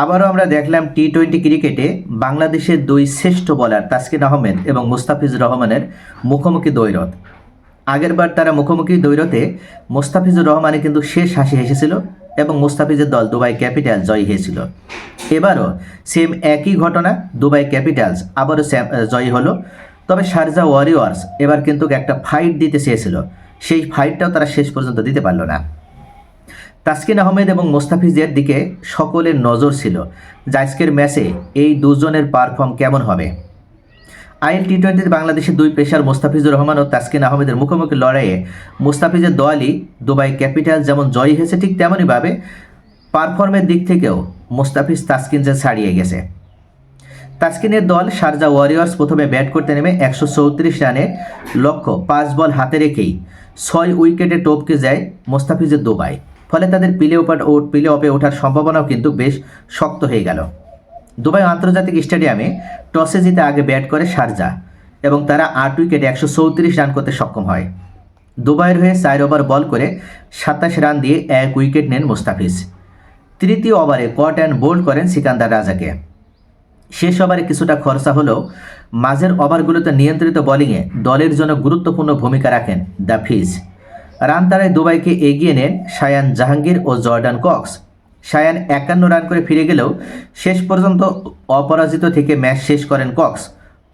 আবারও আমরা দেখলাম টি-20 ক্রিকেটে বাংলাদেশের দুই শ্রেষ্ঠ বোলার তাসকিন আহমেদ এবং মুস্তাফিজুর রহমানের মুখোমুখি দ্বৈরথ। আগেরবার তারা মুখোমুখি দ্বৈরথে মুস্তাফিজুর রহমানে কিন্তু শেষ হাসি হেসেছিল এবং মুস্তাফিজের দল দুবাই ক্যাপিটাল জয়ী হয়েছিল। এবারও সেম একই ঘটনা, দুবাই ক্যাপিটালস আবারও জয়ী হলো। তবে শারজা ওয়ারিয়র্স এবার কিন্তু একটা ফাইট দিতে চেয়েছিল, সেই ফাইটটাও তারা শেষ পর্যন্ত দিতে পারল না। তাসকিন আহমেদ এবং মোস্তাফিজের দিকে সকলের নজর ছিল যে আজকের ম্যাচে এই দুজনের পারফর্ম কেমন হবে। আইএল টি-20 বাংলাদেশের দুই পেসার মোস্তাফিজুর রহমান ও তাসকিন আহমেদের মুখোমুখি লড়াইয়ে মোস্তাফিজের দলই দুবাই ক্যাপিটাল যেমন জয়ী হয়েছে, ঠিক তেমনইভাবে পারফর্মের দিক থেকেও মোস্তাফিজ তাসকিনকে ছাড়িয়ে গেছে। তাসকিনের দল শারজা ওয়ারিয়র্স প্রথমে ব্যাট করতে নেমে 134 রানের লক্ষ্য 5 বল হাতে রেখেই 6 উইকেটে টপকে যায় মোস্তাফিজের দুবাই। ফলে তাদের প্লে অফে ওঠার সম্ভাবনাও কিন্তু বেশ শক্ত হয়ে গেল। দুবাই আন্তর্জাতিক স্টেডিয়ামে টসে জিতে আগে ব্যাট করে শারজা এবং তারা 8 উইকেটে 134 রান করতে সক্ষম হয়। দুবাইয়ের হয়ে 4 ওভার বল করে 27 রান দিয়ে 1 উইকেট নেন মোস্তাফিজ। তৃতীয় ওভারে কট অ্যান্ড বোল্ড করেন সিকান্দার রাজাকে। শেষ ওভারে কিছুটা খরচা হলেও মাঝের ওভারগুলোতে নিয়ন্ত্রিত বোলিংয়ে দলের জন্য গুরুত্বপূর্ণ ভূমিকা রাখেন দ্য ফিজ। রান তারায় দুবাইকে এগিয়ে নেন শায়ান জাহাঙ্গীর ও জর্ডান কক্স। শায়ান 51 রান করে ফিরে গেলেও শেষ পর্যন্ত অপরাজিত থেকে ম্যাচ শেষ করেন কক্স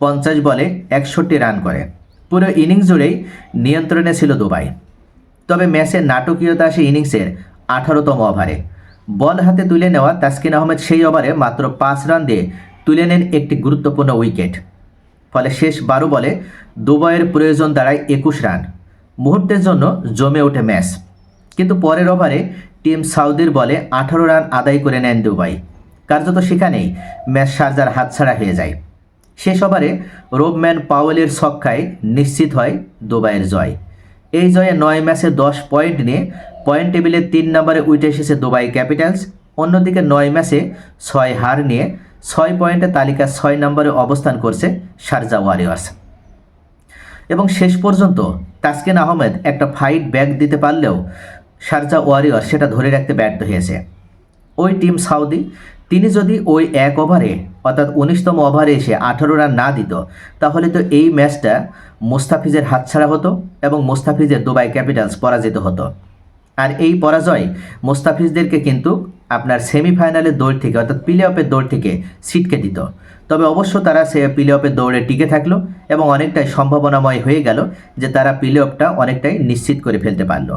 50 বলে 61 রান করে। পুরো ইনিংস জুড়েই নিয়ন্ত্রণে ছিল দুবাই। তবে ম্যাচের নাটকীয়তা আসে ইনিংসের 18তম ওভারে। বল হাতে তুলে নেওয়া তাসকিন আহমেদ সেই ওভারে মাত্র 5 রান দিয়ে তুলে নেন একটি গুরুত্বপূর্ণ উইকেট। ফলে শেষ 12 বলে দুবাইয়ের প্রয়োজন দাঁড়ায় 21 রান। মুহূর্তের জন্য জমে ওঠে ম্যাচ, কিন্তু পরের ওভারে টিম সাউদির বলে 18 রান আদায় করে নেন দুবাই। কার্যত সেখানেই ম্যাচ শারজার হাতছাড়া হয়ে যায়। শেষ ওভারে রোবম্যান পাওয়েলের ছক্কায় নিশ্চিত হয় দুবাইয়ের জয়। এই জয়ে 9 ম্যাচে 10 পয়েন্ট নিয়ে পয়েন্ট টেবিলে 3 নম্বরে উঠে এসেছে দুবাই ক্যাপিটালস। অন্যদিকে 9 ম্যাচে 6 হার নিয়ে 6 পয়েন্টে তালিকা 6 নম্বরে অবস্থান করছে শারজা ওয়ারিয়র্স। এবং শেষ পর্যন্ত তাসকিন আহমেদ একটা ফাইট ব্যাক দিতে পারলেও শারজা ওয়ারিয়র্স সেটা ধরে রাখতে ব্যর্থ হয়েছে। ওই টিম সাউদি তিনি যদি ওই 1 ওভারে অর্থাৎ 19তম ওভারে এসে 18 রান না দিত, তাহলে তো এই ম্যাচটা মোস্তাফিজের হাতছাড়া হতো এবং মোস্তাফিজের দুবাই ক্যাপিটালস পরাজিত হতো। আর এই পরাজয় মোস্তাফিজদেরকে কিন্তু আপনার সেমিফাইনালের দৌড় থেকে অর্থাৎ প্লে অফের দৌড় থেকে ছিটকে দিত। তবে অবশ্য তারা সে প্লে অফের দৌড়ে টিকে থাকলো এবং অনেকটাই সম্ভাবনাময় হয়ে গেল যে তারা প্লে অফটা অনেকটাই নিশ্চিত করে ফেলতে পারলো।